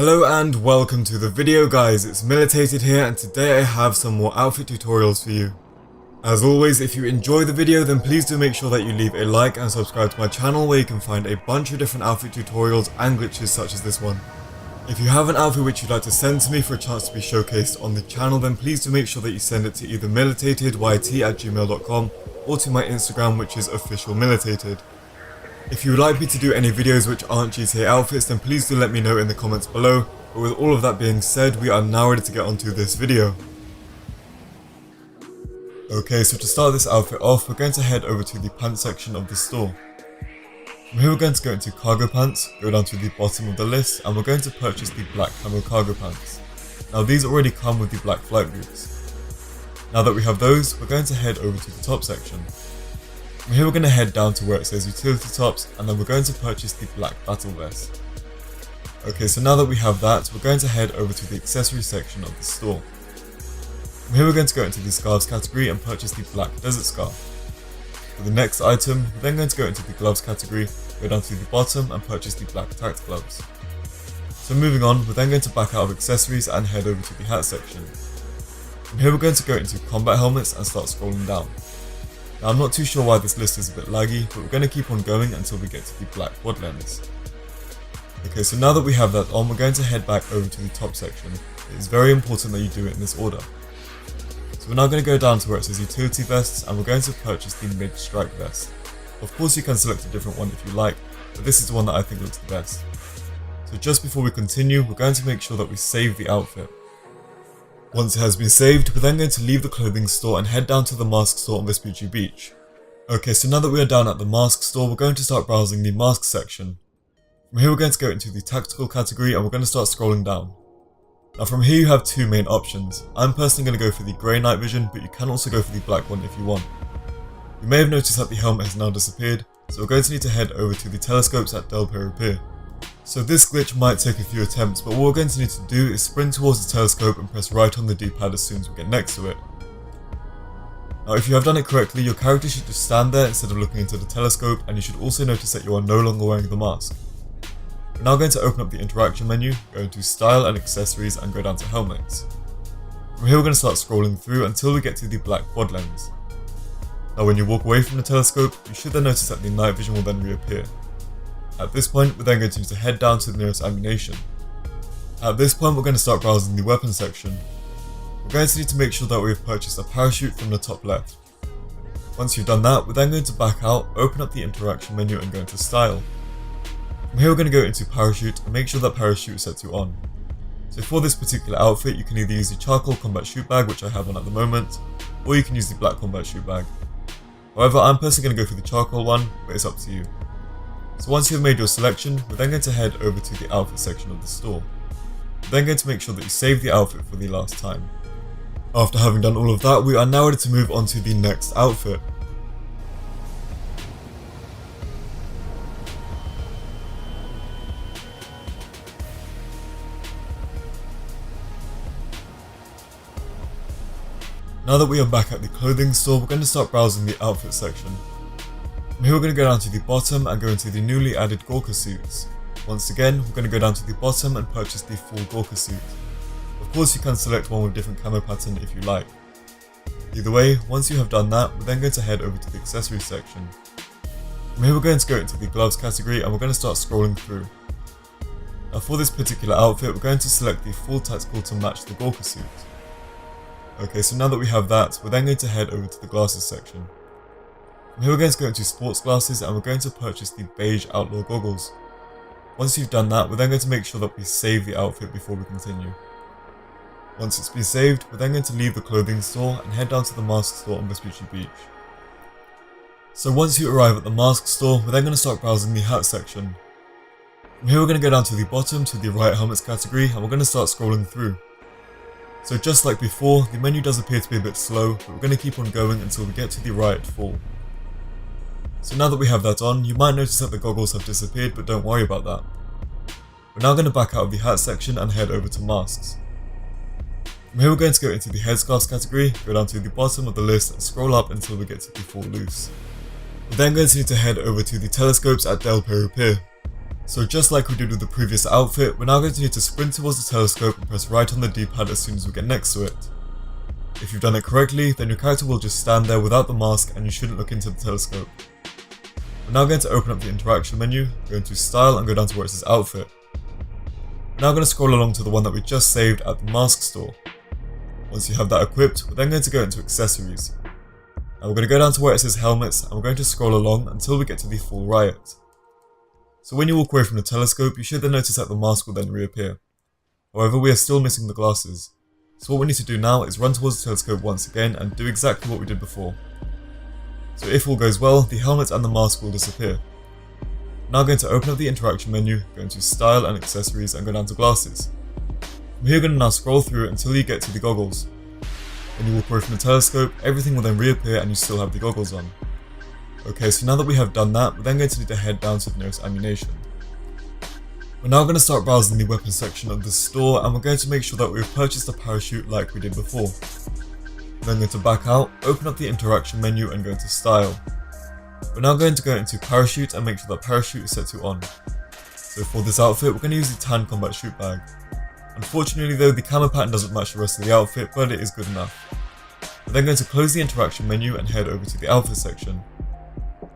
Hello and welcome to the video guys, it's Militated here and today I have some more outfit tutorials for you. As always, if you enjoy the video then please do make sure that you leave a like and subscribe to my channel where you can find a bunch of different outfit tutorials and glitches such as this one. If you have an outfit which you'd like to send to me for a chance to be showcased on the channel then please do make sure that you send it to either militatedYT@gmail.com or to my Instagram which is officialmilitated. If you would like me to do any videos which aren't GTA outfits then please do let me know in the comments below, but with all of that being said we are now ready to get onto this video. Okay, so to start this outfit off we're going to head over to the pants section of the store. From here we're going to go into cargo pants, go down to the bottom of the list and we're going to purchase the black camo cargo pants. Now these already come with the black flight boots. Now that we have those we're going to head over to the top section. From here we're going to head down to where it says utility tops and then we're going to purchase the black battle vest. Okay, so now that we have that we're going to head over to the accessories section of the store. From here we're going to go into the scarves category and purchase the black desert scarf. For the next item we're then going to go into the gloves category, go down to the bottom and purchase the black tact gloves. So moving on, we're then going to back out of accessories and head over to the hat section. From here we're going to go into combat helmets and start scrolling down. Now I'm not too sure why this list is a bit laggy, but we're going to keep on going until we get to the black quad lens. Okay, so now that we have that on, we're going to head back over to the top section. It is very important that you do it in this order. So we're now going to go down to where it says utility vests and we're going to purchase the mid-strike vest. Of course you can select a different one if you like, but this is the one that I think looks the best. So just before we continue, we're going to make sure that we save the outfit. Once it has been saved, we're then going to leave the clothing store and head down to the mask store on Vespucci Beach. Okay, so now that we are down at the mask store, we're going to start browsing the mask section. From here we're going to go into the tactical category and we're going to start scrolling down. Now from here you have two main options. I'm personally going to go for the grey night vision, but you can also go for the black one if you want. You may have noticed that the helmet has now disappeared, so we're going to need to head over to the telescopes at Del Perro Pier. So this glitch might take a few attempts, but what we're going to need to do is sprint towards the telescope and press right on the D-pad as soon as we get next to it. Now if you have done it correctly, your character should just stand there instead of looking into the telescope, and you should also notice that you are no longer wearing the mask. We're now going to open up the interaction menu, go into style and accessories and go down to helmets. From here we're going to start scrolling through until we get to the black quad lens. Now when you walk away from the telescope, you should then notice that the night vision will then reappear. At this point, we're then going to need to head down to the nearest ammunition. At this point, we're going to start browsing the weapons section. We're going to need to make sure that we've purchased a parachute from the top left. Once you've done that, we're then going to back out, open up the interaction menu and go into style. From here we're going to go into parachute and make sure that parachute is set to on. So for this particular outfit, you can either use the charcoal combat chute bag, which I have on at the moment, or you can use the black combat chute bag. However, I'm personally going to go for the charcoal one, but it's up to you. So once you've made your selection, we're then going to head over to the outfit section of the store. We're then going to make sure that you save the outfit for the last time. After having done all of that, we are now ready to move on to the next outfit. Now that we are back at the clothing store, we're going to start browsing the outfit section. From here we're going to go down to the bottom and go into the newly added Gorka suits. Once again, we're going to go down to the bottom and purchase the full Gorka suit. Of course you can select one with different camo pattern if you like. Either way, once you have done that, we're then going to head over to the accessories section. From here we're going to go into the gloves category and we're going to start scrolling through. Now for this particular outfit, we're going to select the full tactical to match the Gorka suit. Okay, so now that we have that, we're then going to head over to the glasses section. From here we're going to go into sports glasses and we're going to purchase the beige outlaw goggles. Once you've done that, we're then going to make sure that we save the outfit before we continue. Once it's been saved, we're then going to leave the clothing store and head down to the mask store on Vespucci Beach. So once you arrive at the mask store, we're then going to start browsing the hat section. From here we're going to go down to the bottom to the right helmets category and we're going to start scrolling through. So just like before, the menu does appear to be a bit slow, but we're going to keep on going until we get to the riot fall. So now that we have that on, you might notice that the goggles have disappeared, but don't worry about that. We're now going to back out of the hat section and head over to masks. From here we're going to go into the headscarves category, go down to the bottom of the list and scroll up until we get to the full loose. We're then going to need to head over to the telescopes at Del Perro Pier. So just like we did with the previous outfit, we're now going to need to sprint towards the telescope and press right on the D-pad as soon as we get next to it. If you've done it correctly, then your character will just stand there without the mask and you shouldn't look into the telescope. We're now going to open up the interaction menu, go into style and go down to where it says outfit. We're now going to scroll along to the one that we just saved at the mask store. Once you have that equipped, we're then going to go into accessories. Now we're going to go down to where it says helmets and we're going to scroll along until we get to the full riot. So when you walk away from the telescope, you should then notice that the mask will then reappear. However, we are still missing the glasses. So what we need to do now is run towards the telescope once again and do exactly what we did before. So if all goes well, the helmet and the mask will disappear. Now going to open up the interaction menu, go into style and accessories and go down to glasses. From here you're going to now scroll through until you get to the goggles. When you walk away from the telescope, everything will then reappear and you still have the goggles on. Okay, so now that we have done that, we're then going to need to head down to the nearest ammunition. We're now going to start browsing the weapons section of the store and we're going to make sure that we've purchased a parachute like we did before. We're then going to back out, open up the interaction menu and go into style. We're now going to go into parachute and make sure that parachute is set to on. So for this outfit, we're going to use the tan combat shoot bag. Unfortunately though, the camo pattern doesn't match the rest of the outfit, but it is good enough. We're then going to close the interaction menu and head over to the outfit section.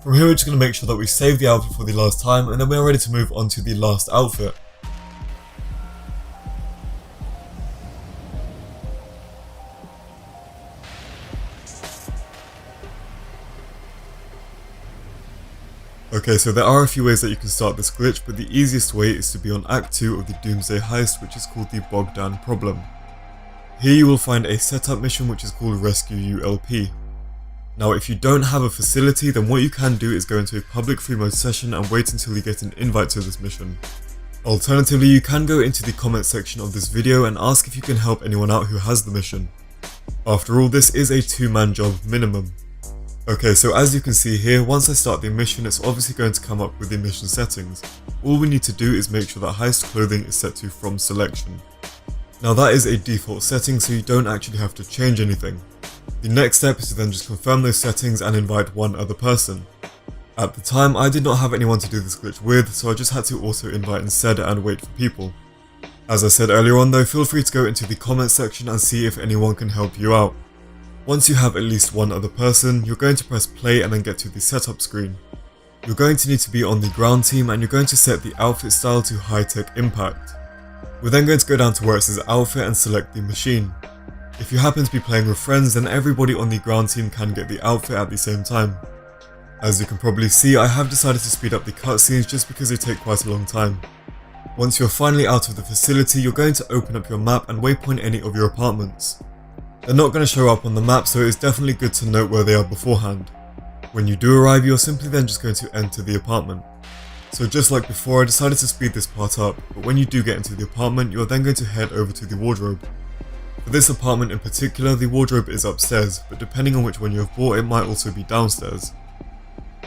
From here we're just going to make sure that we save the outfit for the last time and then we're ready to move on to the last outfit. Okay, so there are a few ways that you can start this glitch, but the easiest way is to be on Act 2 of the Doomsday Heist, which is called the Bogged Down Problem. Here you will find a setup mission which is called Rescue ULP. Now if you don't have a facility, then what you can do is go into a public free mode session and wait until you get an invite to this mission. Alternatively, you can go into the comment section of this video and ask if you can help anyone out who has the mission. After all, this is a 2-man job minimum. Okay, so as you can see here, once I start the mission, it's obviously going to come up with the mission settings. All we need to do is make sure that heist clothing is set to from selection. Now that is a default setting, so you don't actually have to change anything. The next step is to then just confirm those settings and invite one other person. At the time, I did not have anyone to do this glitch with, so I just had to auto invite instead and wait for people. As I said earlier on though, feel free to go into the comment section and see if anyone can help you out. Once you have at least one other person, you're going to press play and then get to the setup screen. You're going to need to be on the ground team and you're going to set the outfit style to high tech impact. We're then going to go down to where it says outfit and select the machine. If you happen to be playing with friends, then everybody on the ground team can get the outfit at the same time. As you can probably see, I have decided to speed up the cutscenes just because they take quite a long time. Once you're finally out of the facility, you're going to open up your map and waypoint any of your apartments. They're not going to show up on the map, so it's definitely good to note where they are beforehand. When you do arrive, you're simply then just going to enter the apartment. So just like before, I decided to speed this part up, but when you do get into the apartment, you're then going to head over to the wardrobe. For this apartment in particular, the wardrobe is upstairs, but depending on which one you have bought, it might also be downstairs.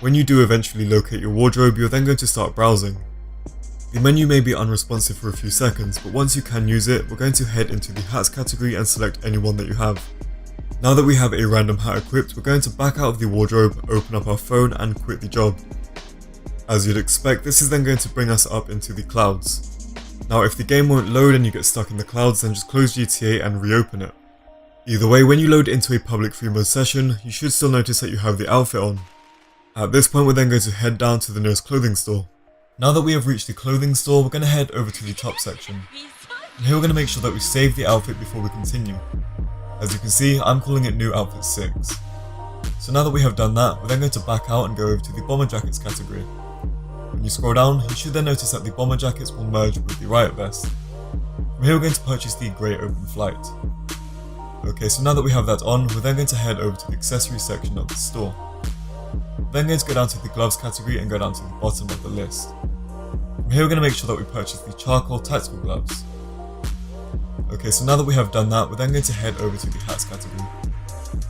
When you do eventually locate your wardrobe, you're then going to start browsing. The menu may be unresponsive for a few seconds, but once you can use it, we're going to head into the hats category and select any one that you have. Now that we have a random hat equipped, we're going to back out of the wardrobe, open up our phone and quit the job. As you'd expect, this is then going to bring us up into the clouds. Now if the game won't load and you get stuck in the clouds, then just close GTA and reopen it. Either way, when you load into a public free mode session, you should still notice that you have the outfit on. At this point, we're then going to head down to the nearest clothing store. Now that we have reached the clothing store, we're going to head over to the top section. And here we're going to make sure that we save the outfit before we continue. As you can see, I'm calling it new outfit 6. So now that we have done that, we're then going to back out and go over to the bomber jackets category. When you scroll down, you should then notice that the bomber jackets will merge with the riot vest. From here we're going to purchase the grey open flight. Okay, so now that we have that on, we're then going to head over to the accessories section of the store. We're then going to go down to the gloves category and go down to the bottom of the list. From here we're going to make sure that we purchase the charcoal tactical gloves. Okay, so now that we have done that, we're then going to head over to the hats category.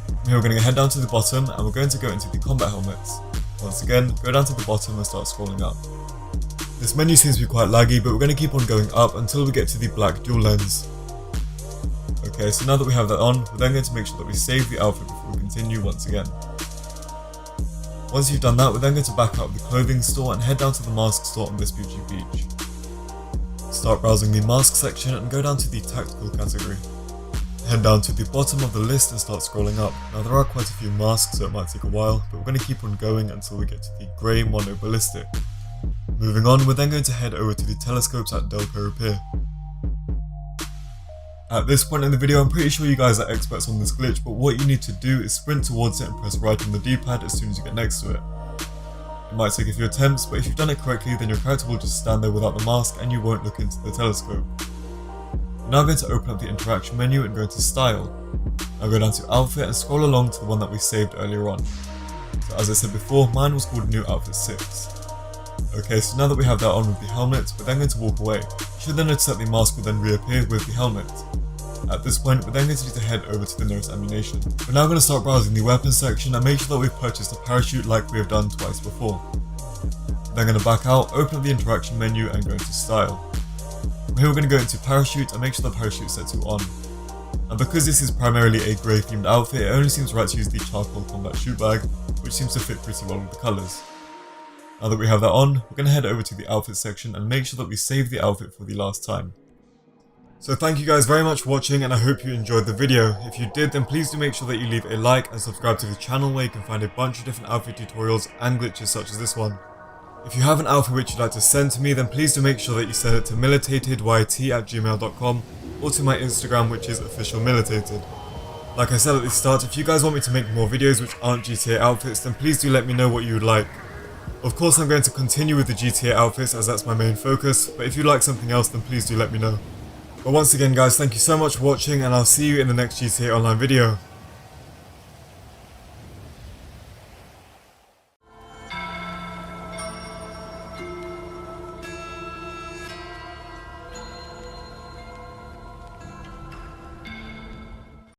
From here we're going to head down to the bottom and we're going to go into the combat helmets. Once again, go down to the bottom and start scrolling up. This menu seems to be quite laggy, but we're going to keep on going up until we get to the black dual lens. Okay, so now that we have that on, we're then going to make sure that we save the outfit before we continue once again. Once you've done that, we're then going to back out of the clothing store and head down to the mask store on this beauty beach. Start browsing the mask section and go down to the tactical category. Head down to the bottom of the list and start scrolling up. Now there are quite a few masks, so it might take a while, but we're going to keep on going until we get to the grey mono ballistic. Moving on, we're then going to head over to the telescopes at Delco Pier. At this point in the video, I'm pretty sure you guys are experts on this glitch, but what you need to do is sprint towards it and press right on the D-pad as soon as you get next to it. It might take a few attempts, but if you've done it correctly, then your character will just stand there without the mask and you won't look into the telescope. We're now going to open up the interaction menu and go into Style. Now go down to Outfit and scroll along to the one that we saved earlier on. So as I said before, mine was called New Outfit 6. Okay, so now that we have that on with the helmet, we're then going to walk away. You should then notice that the mask will then reappear with the helmet. At this point, we're then going to need to head over to the nearest ammunition. We're now going to start browsing the weapons section and make sure that we've purchased a parachute like we have done twice before. We're then going to back out, open up the interaction menu and go into Style. From here we're going to go into Parachute and make sure the parachute is set to On. And because this is primarily a grey themed outfit, it only seems right to use the charcoal combat shoot bag, which seems to fit pretty well with the colours. Now that we have that on, we're going to head over to the outfit section and make sure that we save the outfit for the last time. So thank you guys very much for watching and I hope you enjoyed the video. If you did, then please do make sure that you leave a like and subscribe to the channel where you can find a bunch of different outfit tutorials and glitches such as this one. If you have an outfit which you'd like to send to me, then please do make sure that you send it to militatedYT@gmail.com or to my Instagram, which is officialmilitated. Like I said at the start, if you guys want me to make more videos which aren't GTA outfits, then please do let me know what you would like. Of course I'm going to continue with the GTA outfits as that's my main focus, but if you'd like something else then please do let me know. But once again guys, thank you so much for watching and I'll see you in the next GTA Online video.